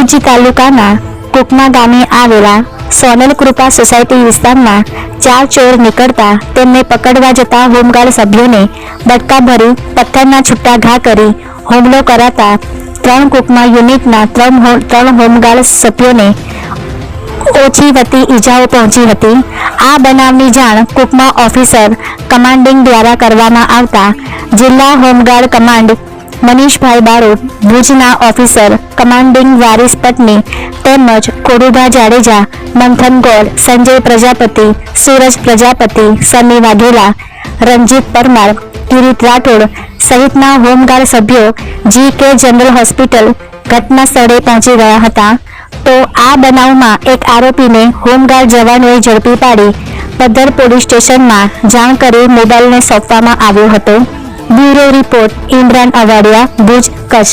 ભુજ તાલુકાના કુકમા ગામે આવેલા સોનલ કૃપા સોસાયટી વિસ્તારમાં 4 ચોર નીકળતા તેમને પકડવા જતા હોમગાર્ડ સભ્યોને બટકા ભરી પથ્થરના છૂટા ઘા કરી હુમલો કરાતા 3 કુકમા યુનિટના 3 હોમગાર્ડ સભ્યોને ઓછી વત્તી ઈજાઓ પહોંચી હતી। આ બનાવની જાણ કુકમા ઓફિસર કમાન્ડિંગ દ્વારા કરવામાં આવતા જિલ્લા હોમગાર્ડ કમાન્ડ મનીષભાઈ બારોટ, ભુજના ઓફિસર કમાન્ડિંગ વારિસ પટની તેમજ કોડુભા જાડેજા, મંથન ગોળ, સંજય પ્રજાપતિ, સૂરજ પ્રજાપતિ, સની વાઘેલા, રંજીત પરમાર, કિરીટ રાઠોડ સહિતના હોમગાર્ડ સભ્યો GK જનરલ હોસ્પિટલ ઘટના સ્થળે પહોંચી ગયા હતા। તો આ બનાવમાં એક આરોપીને હોમગાર્ડ જવાનોએ ઝડપી પાડી પદ્ધર પોલીસ સ્ટેશનમાં જાણ કરી મોબાઈલને સોંપવામાં આવ્યો હતો। Bureau report Imran Avadiya, Bhuj, Kutch.